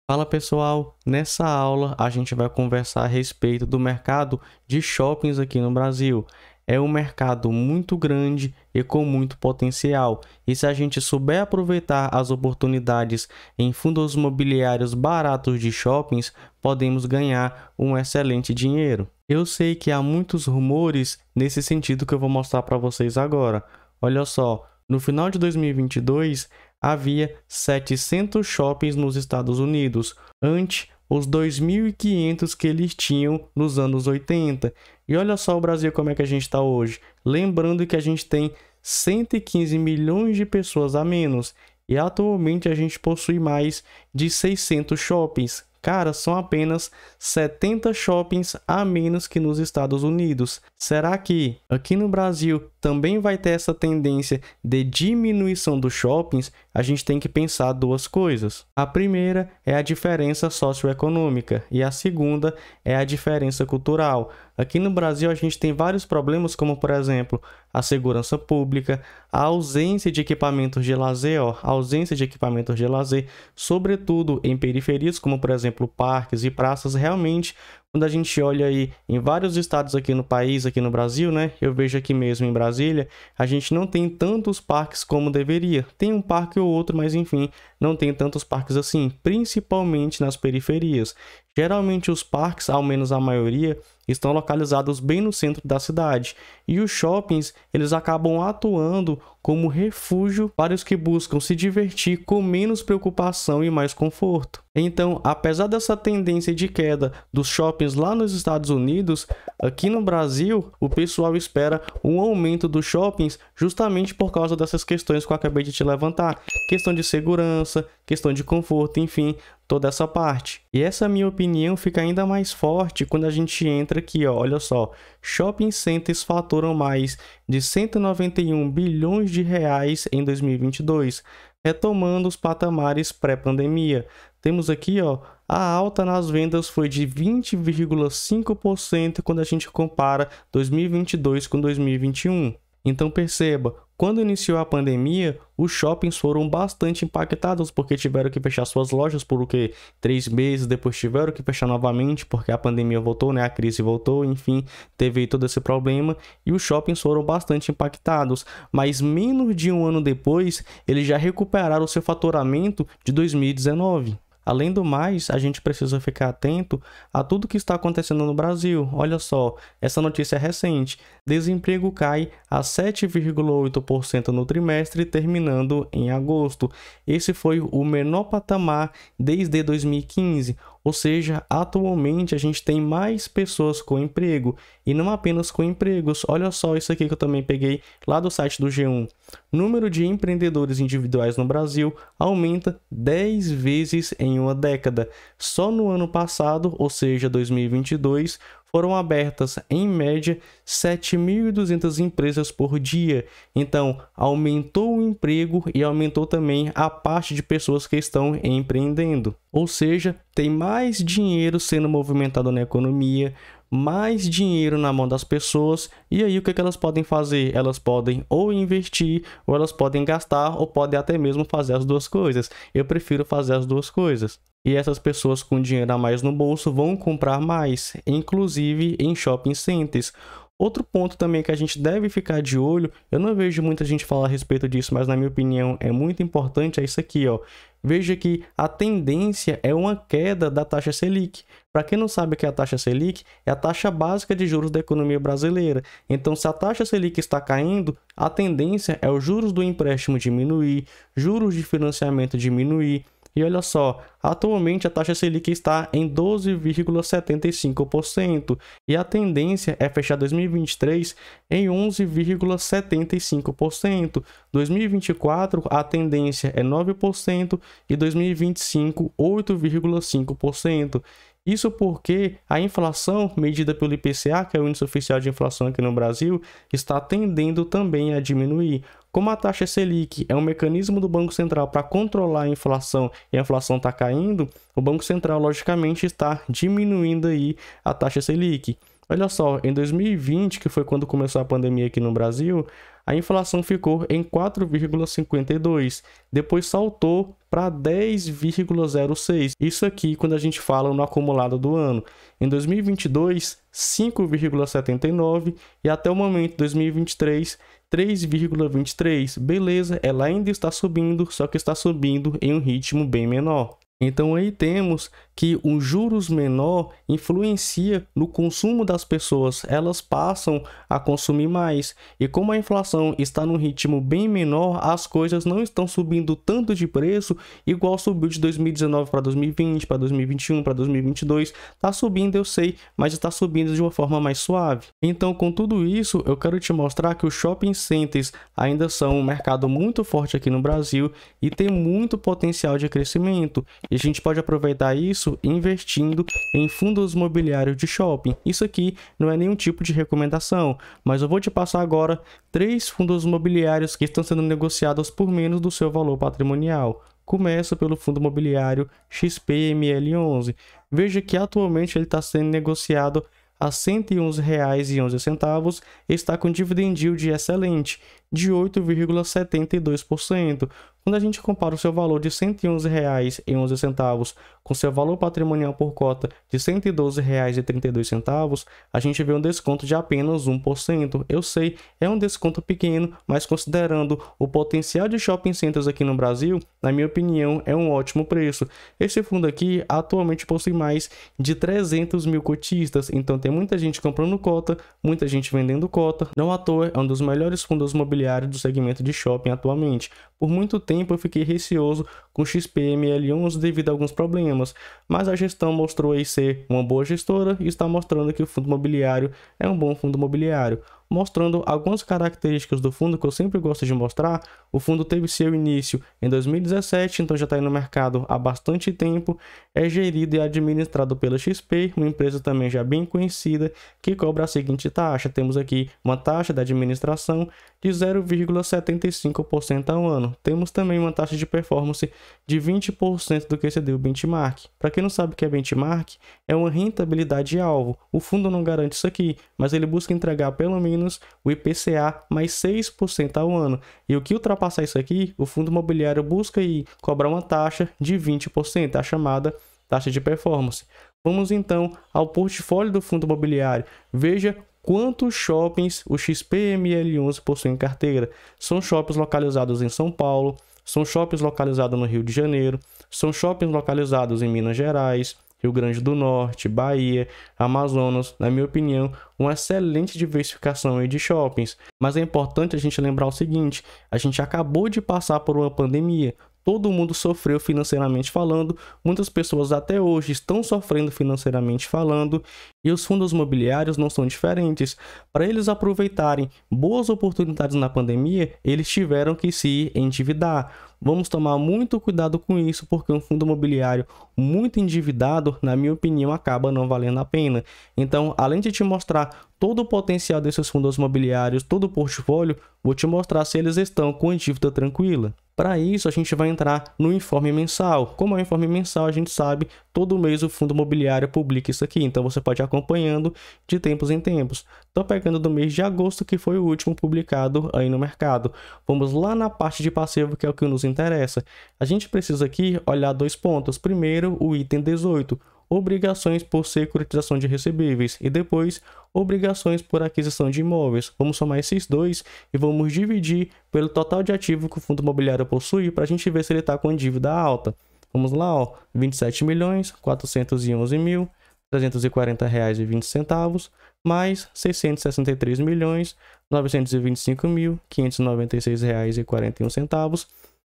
Fala pessoal, nessa aula a gente vai conversar a respeito do mercado de shoppings aqui no Brasil. É um mercado muito grande e com muito potencial, e se a gente souber aproveitar as oportunidades em fundos imobiliários baratos de shoppings, podemos ganhar um excelente dinheiro. Eu sei que há muitos rumores nesse sentido que eu vou mostrar para vocês agora. Olha só, no final de 2022, havia 700 shoppings nos Estados Unidos, ante os 2.500 que eles tinham nos anos 80. E olha só o Brasil como é que a gente está hoje. Lembrando que a gente tem 115 milhões de pessoas a menos e atualmente a gente possui mais de 600 shoppings. Cara, são apenas 70 shoppings a menos que nos Estados Unidos. Será que aqui no Brasil também vai ter essa tendência de diminuição dos shoppings? A gente tem que pensar duas coisas. A primeira é a diferença socioeconômica e a segunda é a diferença cultural. Aqui no Brasil a gente tem vários problemas, como por exemplo, a segurança pública, a ausência de equipamentos de lazer, sobretudo em periferias, como por exemplo, parques e praças. Realmente, quando a gente olha aí em vários estados aqui no país, aqui no Brasil, né? Eu vejo aqui mesmo em Brasília, a gente não tem tantos parques como deveria. Tem um parque ou outro, mas enfim, não tem tantos parques assim, principalmente nas periferias. Geralmente os parques, ao menos a maioria, estão localizados bem no centro da cidade. E os shoppings, eles acabam atuando como refúgio para os que buscam se divertir com menos preocupação e mais conforto. Então, apesar dessa tendência de queda dos shoppings lá nos Estados Unidos, aqui no Brasil, o pessoal espera um aumento dos shoppings justamente por causa dessas questões que eu acabei de te levantar. Questão de segurança, questão de conforto, enfim, toda essa parte. E essa minha opinião fica ainda mais forte quando a gente entra aqui, ó, olha só. Shopping centers faturam mais de 191 bilhões de reais em 2022, retomando os patamares pré-pandemia. Temos aqui, ó, a alta nas vendas foi de 20,5% quando a gente compara 2022 com 2021. Então perceba, quando iniciou a pandemia, os shoppings foram bastante impactados porque tiveram que fechar suas lojas por 3 meses, depois tiveram que fechar novamente porque a pandemia voltou, né? A crise voltou, enfim, teve todo esse problema e os shoppings foram bastante impactados. Mas menos de um ano depois, eles já recuperaram o seu faturamento de 2019. Além do mais, a gente precisa ficar atento a tudo que está acontecendo no Brasil. Olha só, essa notícia é recente. Desemprego cai a 7,8% no trimestre, terminando em agosto. Esse foi o menor patamar desde 2015. Ou seja, atualmente a gente tem mais pessoas com emprego e não apenas com empregos. Olha só isso aqui que eu também peguei lá do site do G1. Número de empreendedores individuais no Brasil aumenta 10 vezes em uma década. Só no ano passado, ou seja, 2022, foram abertas, em média, 7.200 empresas por dia. Então, aumentou o emprego e aumentou também a parte de pessoas que estão empreendendo. Ou seja, tem mais dinheiro sendo movimentado na economia, mais dinheiro na mão das pessoas, e aí o que elas podem fazer? Elas podem ou investir, ou elas podem gastar, ou podem até mesmo fazer as duas coisas. Eu prefiro fazer as duas coisas. E essas pessoas com dinheiro a mais no bolso vão comprar mais, inclusive em shopping centers. Outro ponto também que a gente deve ficar de olho, eu não vejo muita gente falar a respeito disso, mas na minha opinião é muito importante, é isso aqui, ó. Veja que a tendência é uma queda da taxa Selic. Para quem não sabe o que é a taxa Selic, é a taxa básica de juros da economia brasileira. Então, se a taxa Selic está caindo, a tendência é os juros do empréstimo diminuir, juros de financiamento diminuir. E olha só, atualmente a taxa Selic está em 12,75% e a tendência é fechar 2023 em 11,75%. 2024 a tendência é 9% e 2025 8,5%. Isso porque a inflação, medida pelo IPCA, que é o índice oficial de inflação aqui no Brasil, está tendendo também a diminuir. Como a taxa Selic é um mecanismo do Banco Central para controlar a inflação e a inflação está caindo, o Banco Central, logicamente, está diminuindo aí a taxa Selic. Olha só, em 2020, que foi quando começou a pandemia aqui no Brasil, a inflação ficou em 4,52, depois saltou para 10,06. Isso aqui quando a gente fala no acumulado do ano. Em 2022, 5,79 e até o momento 2023, 3,23. Beleza, ela ainda está subindo, só que está subindo em um ritmo bem menor. Então aí temos que um juros menor influencia no consumo das pessoas, elas passam a consumir mais. E como a inflação está num ritmo bem menor, as coisas não estão subindo tanto de preço, igual subiu de 2019 para 2020, para 2021, para 2022. Está subindo, eu sei, mas está subindo de uma forma mais suave. Então, com tudo isso, eu quero te mostrar que os shopping centers ainda são um mercado muito forte aqui no Brasil e tem muito potencial de crescimento. E a gente pode aproveitar isso investindo em fundos imobiliários de shopping. Isso aqui não é nenhum tipo de recomendação, mas eu vou te passar agora 3 fundos imobiliários que estão sendo negociados por menos do seu valor patrimonial. Começa pelo fundo imobiliário XPML11. Veja que atualmente ele está sendo negociado a R$ 111,11, está com dividend yield excelente, de 8,72%. Quando a gente compara o seu valor de R$ 111,11 com seu valor patrimonial por cota de R$ 112,32, a gente vê um desconto de apenas 1%. Eu sei, é um desconto pequeno, mas considerando o potencial de shopping centers aqui no Brasil, na minha opinião, é um ótimo preço. Esse fundo aqui atualmente possui mais de 300 mil cotistas, então tem muita gente comprando cota, muita gente vendendo cota. Não à toa, é um dos melhores fundos imobiliários do segmento de shopping atualmente. Por muito tempo eu fiquei receoso com o XPML11 devido a alguns problemas, mas a gestão mostrou aí ser uma boa gestora e está mostrando que o fundo imobiliário é um bom fundo imobiliário. Mostrando algumas características do fundo que eu sempre gosto de mostrar. O fundo teve seu início em 2017, então já está aí no mercado há bastante tempo. É gerido e administrado pela XP, uma empresa também já bem conhecida, que cobra a seguinte taxa. Temos aqui uma taxa de administração de 0,75% ao ano. Temos também uma taxa de performance de 20% do que excedeu o benchmark. Para quem não sabe o que é benchmark, é uma rentabilidade alvo. O fundo não garante isso aqui, mas ele busca entregar pelo menos o IPCA mais 6% ao ano. E o que ultrapassar isso aqui, o fundo imobiliário busca aí cobrar uma taxa de 20%, a chamada taxa de performance. Vamos então ao portfólio do fundo imobiliário. Veja quantos shoppings o XPML11 possui em carteira. São shoppings localizados em São Paulo, são shoppings localizados no Rio de Janeiro, são shoppings localizados em Minas Gerais, Rio Grande do Norte, Bahia, Amazonas. Na minha opinião, uma excelente diversificação aí de shoppings. Mas é importante a gente lembrar o seguinte, a gente acabou de passar por uma pandemia. Todo mundo sofreu financeiramente falando, muitas pessoas até hoje estão sofrendo financeiramente falando, e os fundos imobiliários não são diferentes. Para eles aproveitarem boas oportunidades na pandemia, eles tiveram que se endividar. Vamos tomar muito cuidado com isso, porque um fundo imobiliário muito endividado, na minha opinião, acaba não valendo a pena. Então, além de te mostrar todo o potencial desses fundos imobiliários, todo o portfólio, vou te mostrar se eles estão com a dívida tranquila. Para isso, a gente vai entrar no informe mensal. Como é o informe mensal, a gente sabe, todo mês o fundo imobiliário publica isso aqui, então você pode ir acompanhando de tempos em tempos. Estou pegando do mês de agosto, que foi o último publicado aí no mercado. Vamos lá na parte de passivo, que é o que nos interessa. A gente precisa aqui olhar 2 pontos. Primeiro, o item 18. Obrigações por securitização de recebíveis e depois obrigações por aquisição de imóveis. Vamos somar esses dois e vamos dividir pelo total de ativo que o fundo imobiliário possui para a gente ver se ele está com a dívida alta. Vamos lá, ó, R$ 27.411.340,20 mais R$ 663.925.596,41.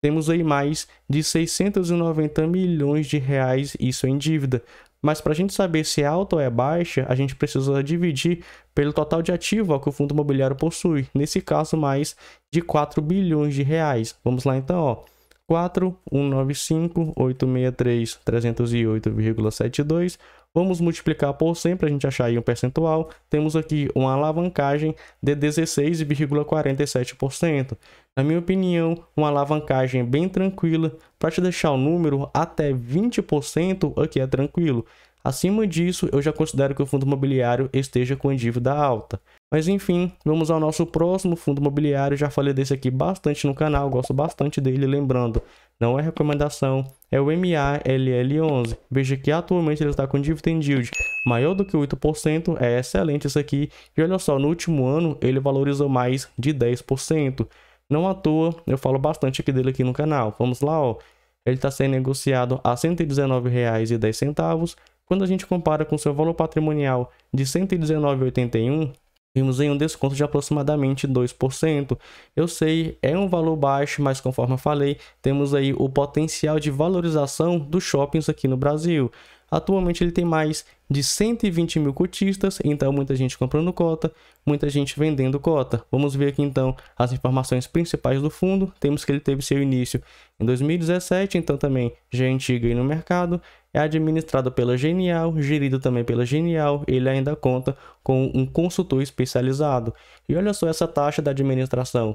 Temos aí mais de 690 milhões de reais, isso em dívida. Mas para a gente saber se é alta ou é baixa, a gente precisa dividir pelo total de ativo que o fundo imobiliário possui. Nesse caso, mais de 4 bilhões de reais. Vamos lá então, ó. 4.195.863.308,72. Vamos multiplicar por 100 para a gente achar aí um percentual. Temos aqui uma alavancagem de 16,47%. Na minha opinião, uma alavancagem bem tranquila. Para te deixar o número até 20% aqui é tranquilo. Acima disso, eu já considero que o fundo imobiliário esteja com a dívida alta. Mas enfim, vamos ao nosso próximo fundo imobiliário. Já falei desse aqui bastante no canal, gosto bastante dele. Lembrando, não é recomendação, é o MALL11. Veja que atualmente ele está com dividend yield maior do que 8%, é excelente isso aqui. E olha só, no último ano ele valorizou mais de 10%. Não à toa, eu falo bastante aqui dele aqui no canal. Vamos lá, ó. Ele está sendo negociado a R$ 119,10. Quando a gente compara com seu valor patrimonial de R$ 119,81, vimos em um desconto de aproximadamente 2%. Eu sei, é um valor baixo, mas conforme eu falei, temos aí o potencial de valorização dos shoppings aqui no Brasil. Atualmente ele tem mais de 120 mil cotistas, então muita gente comprando cota, muita gente vendendo cota. Vamos ver aqui então as informações principais do fundo. Temos que ele teve seu início em 2017, então também já é antigo aí no mercado. É administrado pela Genial, gerido também pela Genial. Ele ainda conta com um consultor especializado. E olha só essa taxa da administração,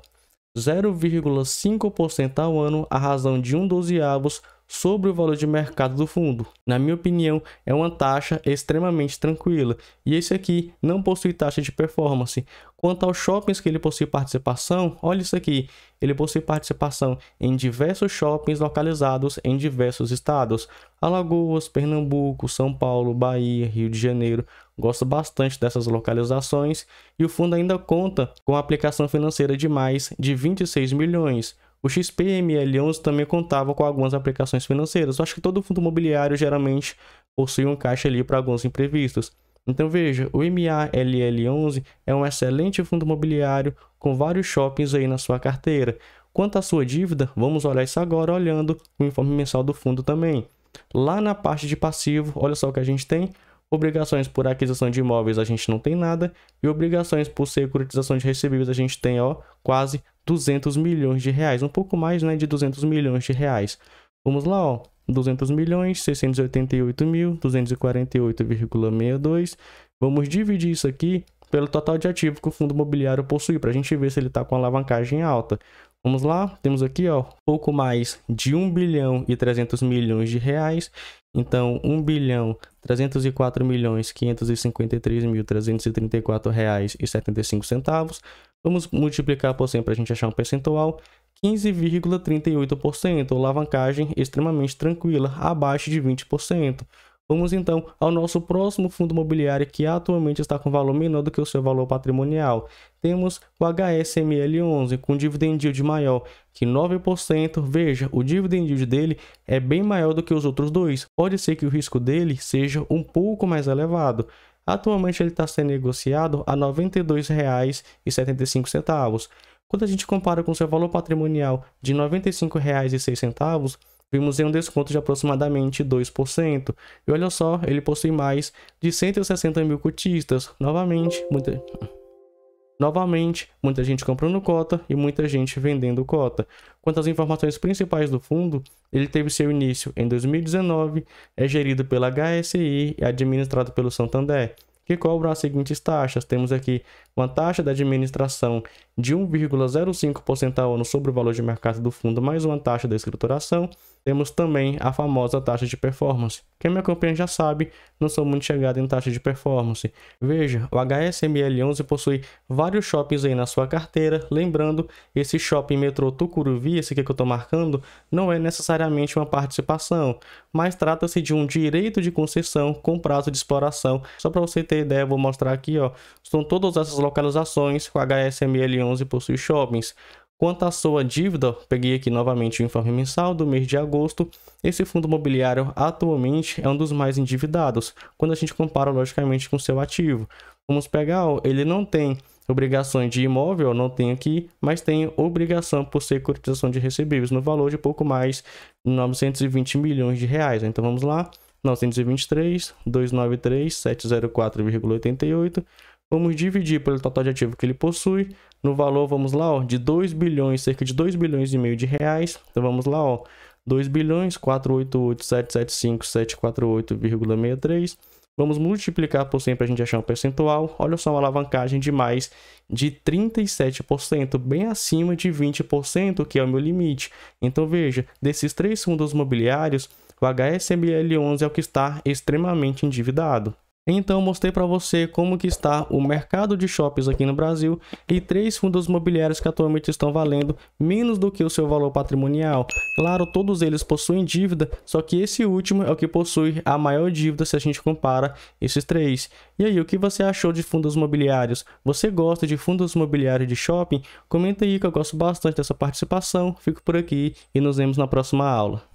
0,5% ao ano, a razão de 1/12 sobre o valor de mercado do fundo. Na minha opinião, é uma taxa extremamente tranquila. E esse aqui não possui taxa de performance. Quanto aos shoppings que ele possui participação, olha isso aqui. Ele possui participação em diversos shoppings localizados em diversos estados. Alagoas, Pernambuco, São Paulo, Bahia, Rio de Janeiro. Gosto bastante dessas localizações. E o fundo ainda conta com a aplicação financeira de mais de 26 milhões. O XPML11 também contava com algumas aplicações financeiras. Eu acho que todo fundo imobiliário geralmente possui um caixa ali para alguns imprevistos. Então veja, o MALL11 é um excelente fundo imobiliário com vários shoppings aí na sua carteira. Quanto à sua dívida, vamos olhar isso agora olhando o informe mensal do fundo também. Lá na parte de passivo, olha só o que a gente tem. Obrigações por aquisição de imóveis a gente não tem nada, e obrigações por securitização de recebíveis a gente tem, ó, quase 200 milhões de reais, um pouco mais, né, de 200 milhões de reais. Vamos lá, ó, 200 milhões, 688 mil, 248,62. Vamos dividir isso aqui pelo total de ativo que o fundo imobiliário possui, para a gente ver se ele está com alavancagem alta. Vamos lá, temos aqui, ó, pouco mais de 1 bilhão e 300 milhões de reais. Então, 1 bilhão 304 milhões 553.334 reais e 75 centavos. Vamos multiplicar por 100 para a gente achar um percentual. 15,38%, alavancagem extremamente tranquila, abaixo de 20%. Vamos então ao nosso próximo fundo imobiliário que atualmente está com valor menor do que o seu valor patrimonial. Temos o HSML11 com dividend yield maior que 9%. Veja, o dividend yield dele é bem maior do que os outros dois. Pode ser que o risco dele seja um pouco mais elevado. Atualmente ele está sendo negociado a R$ 92,75. Quando a gente compara com seu valor patrimonial de R$ 95,06, vimos em um desconto de aproximadamente 2%. E olha só, ele possui mais de 160 mil cotistas. Novamente, muita gente comprando cota e muita gente vendendo cota. Quanto às informações principais do fundo, ele teve seu início em 2019, é gerido pela HSI e administrado pelo Santander, que cobram as seguintes taxas. Temos aqui uma taxa de administração de 1,05% ao ano sobre o valor de mercado do fundo, mais uma taxa de escrituração. Temos também a famosa taxa de performance. Quem me acompanha já sabe, não sou muito chegado em taxa de performance. Veja, o HSML11 possui vários shoppings aí na sua carteira. Lembrando, esse shopping metrô Tucuruvi, esse aqui que eu estou marcando, não é necessariamente uma participação, mas trata-se de um direito de concessão com prazo de exploração. Só para você ter ideia, eu vou mostrar aqui, ó, são todas essas localizações que o HSML11 possui shoppings. Quanto à sua dívida, peguei aqui novamente o informe mensal do mês de agosto. Esse fundo imobiliário atualmente é um dos mais endividados, quando a gente compara logicamente com o seu ativo. Vamos pegar, ó, ele não tem obrigações de imóvel, não tem aqui, mas tem obrigação por securitização de recebíveis no valor de pouco mais de 920 milhões de reais. Então vamos lá, 923, 293, 704,88. Vamos dividir pelo total de ativo que ele possui. No valor, vamos lá, ó, de 2 bilhões, cerca de 2 bilhões e meio de reais. Então vamos lá, ó, 2 bilhões 488.775.748,63. Vamos multiplicar por 100 para a gente achar um percentual. Olha só, uma alavancagem de mais de 37%, bem acima de 20%, que é o meu limite. Então veja, desses três fundos imobiliários, o HSML11 é o que está extremamente endividado. Então mostrei para você como que está o mercado de shoppings aqui no Brasil e 3 fundos imobiliários que atualmente estão valendo menos do que o seu valor patrimonial. Claro, todos eles possuem dívida, só que esse último é o que possui a maior dívida se a gente compara esses 3. E aí, o que você achou de fundos imobiliários? Você gosta de fundos imobiliários de shopping? Comenta aí que eu gosto bastante dessa participação. Fico por aqui e nos vemos na próxima aula.